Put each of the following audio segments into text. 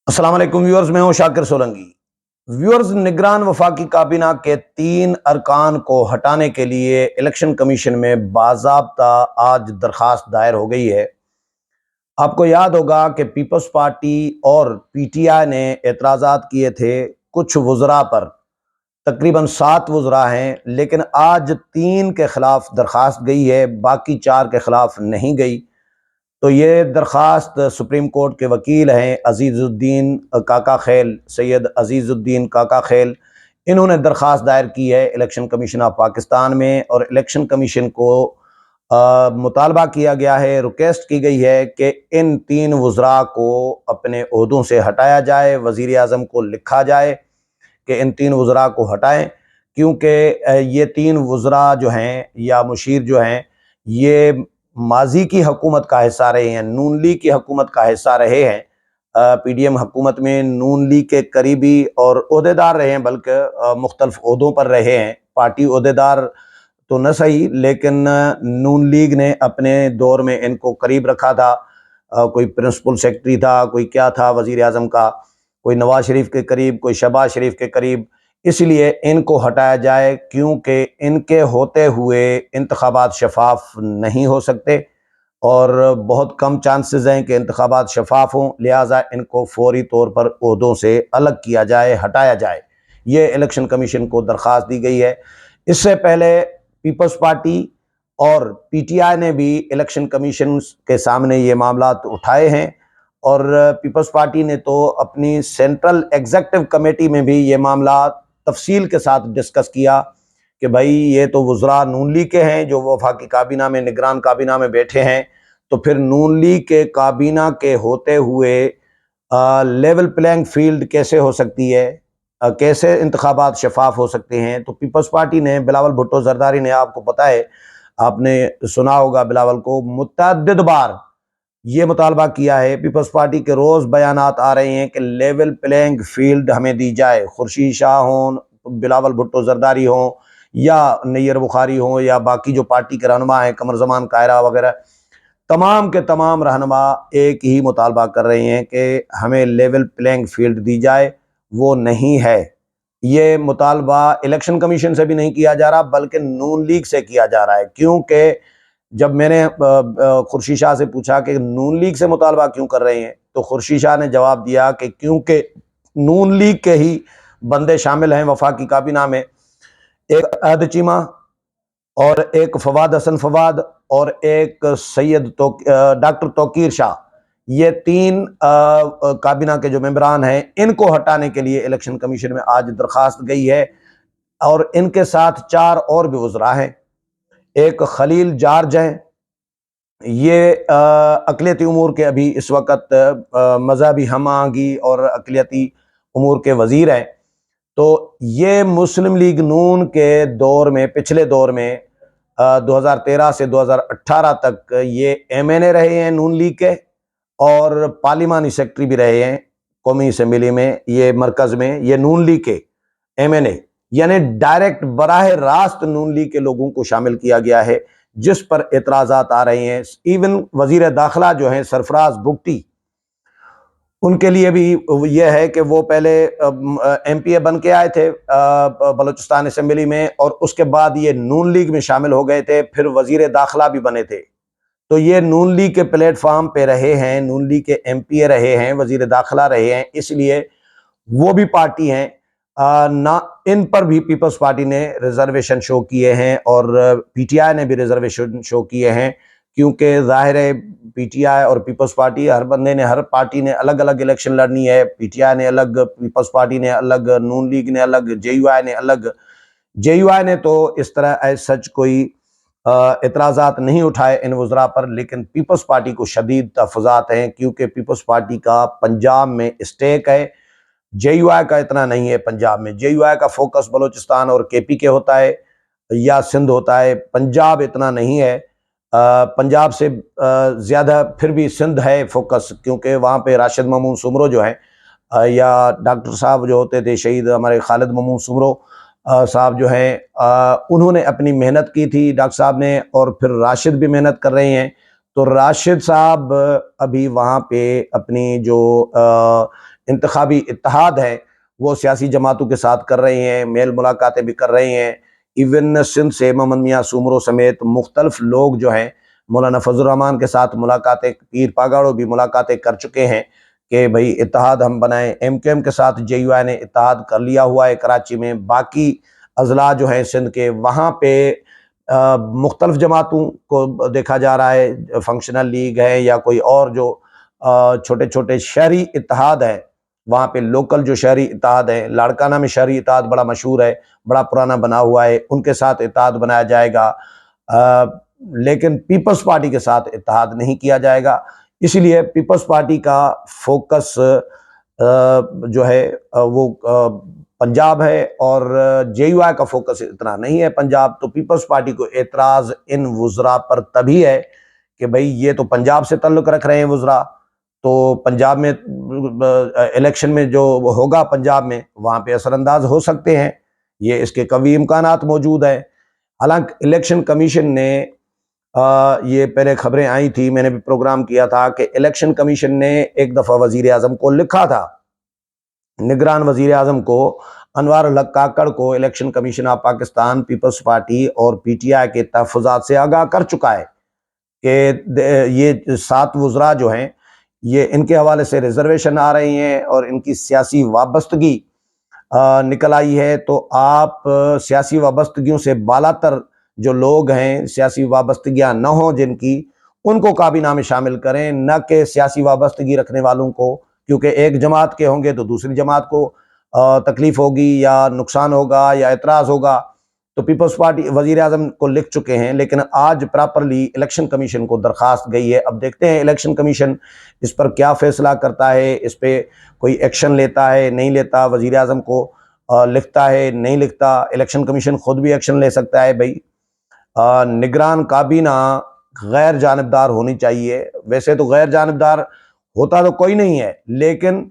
अस्सलाम वालेकुम व्यूअर्स, मैं हूं शाकिर सोलंकी। व्यूअर्स, निगरान वफाकी काबीना के 3 अरकान को हटाने के लिए इलेक्शन कमीशन में बाज़ाब्ता आज दरखास्त दायर हो गई है। आपको याद होगा कि पीपल्स पार्टी और पीटीआई ने एतराज़ात किए थे कुछ वज़रा पर। तकरीबन 7 वज़रा हैं, लेकिन आज 3 के खिलाफ दरखास्त गई है, बाकी 4 के खिलाफ नहीं गई। तो ये दरख्वास्त सुप्रीम कोर्ट के वकील हैं अजीज़ुद्दीन काका खेल, सैयद अजीज़ुद्दीन काका खेल, इन्होंने दरख्वास्त दायर की है इलेक्शन कमीशन ऑफ पाकिस्तान में। और इलेक्शन कमीशन को मुतालबा किया गया है, रिक्वेस्ट की गई है कि इन 3 वज़रा को अपने ओहदों से हटाया जाए। वज़ीर आज़म को लिखा जाए कि इन 3 वज़रा को हटाएं, क्योंकि ये 3 वज़रा जो हैं या मुशीर जो हैं, ये माजी की हुकूमत का हिस्सा रहे हैं, नून लीग की हुकूमत का हिस्सा रहे हैं। पीडीएम हुकूमत में नून लीग के करीबी और ओहदेदार रहे हैं, बल्कि मुख्तलिफ ओहदों पर रहे हैं। पार्टी ओहदेदार तो न सही, लेकिन नून लीग ने अपने दौर में इनको करीब रखा था। कोई प्रिंसिपल सेक्रेटरी था, कोई क्या था वज़ीर आज़म का, कोई नवाज शरीफ के करीब, कोई शहबाज शरीफ के करीब। इसलिए इनको हटाया जाए, क्योंकि इनके होते हुए इंतखाबात शफाफ नहीं हो सकते और बहुत कम चांसेस हैं कि इंतखाबात शफाफ हों। लिहाजा इनको फौरी तौर पर ओहदों से अलग किया जाए, हटाया जाए। ये इलेक्शन कमीशन को दरख्वास्त दी गई है। इससे पहले पीपल्स पार्टी और पीटीआई ने भी इलेक्शन कमीशन के सामने ये मामला उठाए हैं, और पीपल्स पार्टी ने तो अपनी सेंट्रल एग्जीक्यूटिव कमेटी में भी ये मामला तफसील के साथ डिस्कस किया कि भाई ये तो वज़रा नून लीग के हैं जो वफाकी काबीना में, निगरान काबीना में बैठे हैं, तो फिर नून लीग के काबीना के होते हुए लेवल प्लेइंग फील्ड कैसे हो सकती है, कैसे इंतखाबात शफाफ हो सकते हैं। तो पीपल्स पार्टी ने बिलावल भुट्टो जरदारी ने, आपको पता है, आपने सुना होगा बिलावल को, मुतअद्दिद बार ये मुतालबा किया है। पीपल्स पार्टी के रोज़ बयानात आ रहे हैं कि लेवल प्लेइंग फील्ड हमें दी जाए। खुर्शीद शाह हों, बिलावल भुट्टो जरदारी हों, या नैयर बुखारी हों, या बाकी जो पार्टी के रहनुमा हैं, कमर जमान कायरा वगैरह, तमाम के तमाम रहनुमा एक ही मुतालबा कर रहे हैं कि हमें लेवल प्लेइंग फील्ड दी जाए। वो नहीं है। ये मुतालबा इलेक्शन कमीशन से भी नहीं किया जा रहा, बल्कि नून लीग से किया जा रहा है। क्योंकि जब मैंने खुर्शीद शाह से पूछा कि नून लीग से मुतालबा क्यों कर रहे हैं, तो खुर्शीद शाह ने जवाब दिया कि क्योंकि नून लीग के ही बंदे शामिल हैं वफाकी काबीना में। एक अहद चीमा, और एक फवाद हसन फवाद, और एक डॉक्टर तौकीर शाह। ये 3 काबीना के जो मेंबरान हैं, इनको हटाने के लिए इलेक्शन कमीशन में आज दरखास्त गई है। और इनके साथ 4 और भी वज़रा हैं। एक खलील जार्ज हैं, ये अक़लियती उमूर के अभी इस वक्त मज़हबी हम आहंगी और अक़लियती उमूर के वज़ीर हैं। तो ये मुस्लिम लीग नून के दौर में, पिछले दौर में 2013 से 2018 तक ये एमएनए रहे हैं नून लीग के, और पार्लिमानी सेक्रेटरी भी रहे हैं कौमी असम्बली में, ये मरकज़ में, ये नून लीग के एमएनए, यानी डायरेक्ट बराह रास्त नून लीग के लोगों को शामिल किया गया है, जिस पर एतराज़ात आ रहे हैं। इवन वज़ीर दाखिला जो हैं सरफराज बुगटी, उनके लिए भी यह है कि वो पहले एमपीए बन के आए थे बलूचिस्तान असम्बली में, और उसके बाद ये नून लीग में शामिल हो गए थे, फिर वज़ीर दाखिला भी बने थे। तो ये नून लीग के प्लेटफार्म पे रहे हैं, नून लीग के एमपीए रहे हैं, वज़ीर दाखिला रहे हैं, इसलिए वो भी पार्टी हैं। ना इन पर भी पीपल्स पार्टी ने रिजर्वेशन शो किए हैं, और पीटीआई ने भी रिजर्वेशन शो किए हैं, क्योंकि ज़ाहिर है पीटीआई और पीपल्स पार्टी, हर बंदे ने, हर पार्टी ने अलग अलग इलेक्शन लड़नी है। पीटीआई ने अलग, पीपल्स पार्टी ने अलग, नून लीग ने अलग, जेयूआई ने अलग। जेयूआई ने तो इस तरह एज सच कोई एतराज़ात नहीं उठाए इन वज़रा पर, लेकिन पीपल्स पार्टी को शदीद तहफ़्फ़ुज़ात हैं, क्योंकि पीपल्स पार्टी का पंजाब में स्टेक है। जेयूआई का इतना नहीं है पंजाब में। जेयूआई का फोकस बलूचिस्तान और केपी के होता है, या सिंध होता है। पंजाब इतना नहीं है। पंजाब से ज़्यादा फिर भी सिंध है फोकस, क्योंकि वहाँ पे राशिद ममून सुमरो जो हैं, या डॉक्टर साहब जो होते थे शहीद हमारे खालिद ममून सुमरो साहब जो हैं, उन्होंने अपनी मेहनत की थी डॉक्टर साहब ने, और फिर राशिद भी मेहनत कर रहे हैं। तो राशिद साहब अभी वहाँ पे अपनी जो انتخابی اتحاد ہے وہ سیاسی جماعتوں کے ساتھ کر رہے ہیں، میل ملاقاتیں بھی کر رہے ہیں۔ ایون سندھ سے محمد میاں سومرو سمیت مختلف لوگ جو ہیں مولانا فضل الرحمان کے ساتھ ملاقاتیں، پیر پاگاڑو بھی ملاقاتیں کر چکے ہیں کہ بھئی اتحاد ہم بنائیں۔ ایم کیو ایم کے ساتھ جے یو آئی نے اتحاد کر لیا ہوا ہے کراچی میں۔ باقی اضلاع جو ہیں سندھ کے، وہاں پہ مختلف جماعتوں کو دیکھا جا رہا ہے، فنکشنل لیگ ہے یا کوئی اور جو چھوٹے چھوٹے شہری اتحاد ہیں، وہاں پہ لوکل جو شہری اتحاد ہے، لاڑکانہ میں شہری اتحاد بڑا مشہور ہے، بڑا پرانا بنا ہوا ہے، ان کے ساتھ اتحاد بنایا جائے گا، لیکن پیپلز پارٹی کے ساتھ اتحاد نہیں کیا جائے گا۔ اسی لیے پیپلز پارٹی کا فوکس جو ہے وہ پنجاب ہے، اور جے یو آئی کا فوکس اتنا نہیں ہے پنجاب۔ تو پیپلز پارٹی کو اعتراض ان وزراء پر تبھی ہے کہ بھئی یہ تو پنجاب سے تعلق رکھ رہے ہیں وزراء، تو پنجاب میں الیکشن میں جو ہوگا پنجاب میں وہاں پہ اثر انداز ہو سکتے ہیں، یہ اس کے قوی امکانات موجود ہیں۔ حالانکہ الیکشن کمیشن نے یہ پہلے خبریں آئی تھی، میں نے بھی پروگرام کیا تھا کہ الیکشن کمیشن نے ایک دفعہ وزیر اعظم کو لکھا تھا، نگران وزیر اعظم کو انوار الحق کاکڑ کو Election Commission of Pakistan Peoples Party اور پی ٹی آئی کے تحفظات سے آگاہ کر چکا ہے کہ یہ 7 وزراء جو ہیں یہ ان کے حوالے سے ریزرویشن آ رہی ہیں اور ان کی سیاسی وابستگی نکل آئی ہے۔ تو آپ سیاسی وابستگیوں سے بالا تر جو لوگ ہیں، سیاسی وابستگیاں نہ ہوں جن کی، ان کو کابینہ میں شامل کریں، نہ کہ سیاسی وابستگی رکھنے والوں کو، کیونکہ ایک جماعت کے ہوں گے تو دوسری جماعت کو تکلیف ہوگی یا نقصان ہوگا یا اعتراض ہوگا۔ تو پیپلز پارٹی وزیر اعظم کو لکھ چکے ہیں، لیکن آج پراپرلی الیکشن کمیشن کو درخواست گئی ہے۔ اب دیکھتے ہیں الیکشن کمیشن اس پر کیا فیصلہ کرتا ہے، اس پہ کوئی ایکشن لیتا ہے نہیں لیتا، وزیر اعظم کو لکھتا ہے نہیں لکھتا۔ الیکشن کمیشن خود بھی ایکشن لے سکتا ہے۔ بھائی نگران کابینہ غیر جانبدار ہونی چاہیے، ویسے تو غیر جانبدار ہوتا تو کوئی نہیں ہے، لیکن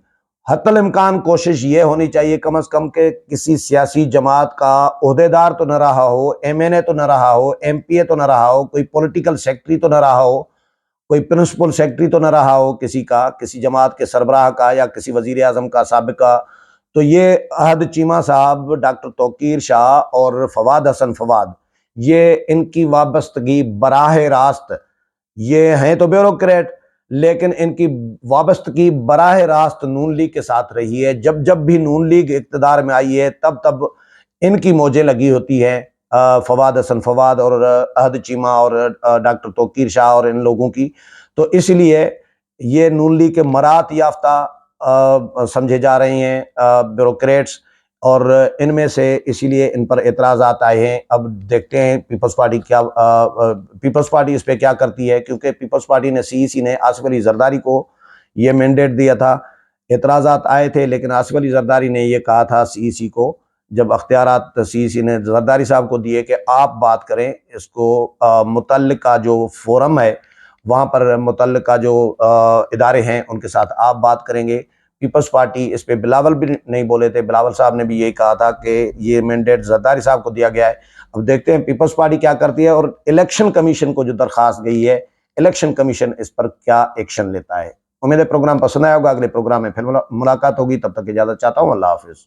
حتی الامکان کوشش یہ ہونی چاہیے کم از کم کہ کسی سیاسی جماعت کا عہدیدار تو نہ رہا ہو، ایم این اے تو نہ رہا ہو، ایم پی اے تو نہ رہا ہو، کوئی پولیٹیکل سیکٹری تو نہ رہا ہو، کوئی پرنسپل سیکٹری تو نہ رہا ہو کسی جماعت کے سربراہ کا یا کسی وزیر اعظم کا سابقہ۔ تو یہ احد چیمہ صاحب، ڈاکٹر توقیر شاہ اور فواد حسن فواد، یہ ان کی وابستگی براہ راست، یہ ہیں تو بیوروکریٹ لیکن ان کی وابستگی براہ راست نون لیگ کے ساتھ رہی ہے۔ جب بھی نون لیگ اقتدار میں آئی ہے تب ان کی موجیں لگی ہوتی ہیں، فواد حسن فواد اور احد چیمہ اور ڈاکٹر توقیر شاہ اور ان لوگوں کی۔ تو اس لیے یہ نون لیگ کے مرات یافتہ سمجھے جا رہے ہیں بیوروکریٹس، اور ان میں سے اسی لیے ان پر اعتراضات آئے ہیں۔ اب دیکھتے ہیں پیپلز پارٹی اس پہ کیا کرتی ہے، کیونکہ پیپلز پارٹی نے سی ای سی نے آصف علی زرداری کو یہ مینڈیٹ دیا تھا۔ اعتراضات آئے تھے لیکن آصف علی زرداری نے یہ کہا تھا سی ای سی کو، جب اختیارات سی ای سی نے زرداری صاحب کو دیے کہ آپ بات کریں، اس کو متعلقہ جو فورم ہے وہاں پر متعلقہ جو ادارے ہیں ان کے ساتھ آپ بات کریں گے۔ پیپلز پارٹی اس پہ بلاول بھی نہیں بولے تھے، بلاول صاحب نے بھی یہی کہا تھا کہ یہ مینڈیٹ زرداری صاحب کو دیا گیا ہے۔ اب دیکھتے ہیں پیپلز پارٹی کیا کرتی ہے، اور الیکشن کمیشن کو جو درخواست گئی ہے، الیکشن کمیشن اس پر کیا ایکشن لیتا ہے۔ امید ہے پروگرام پسند آیا ہوگا، اگلے پروگرام میں پھر ملاقات ہوگی، تب تک اجازت چاہتا ہوں، اللہ حافظ۔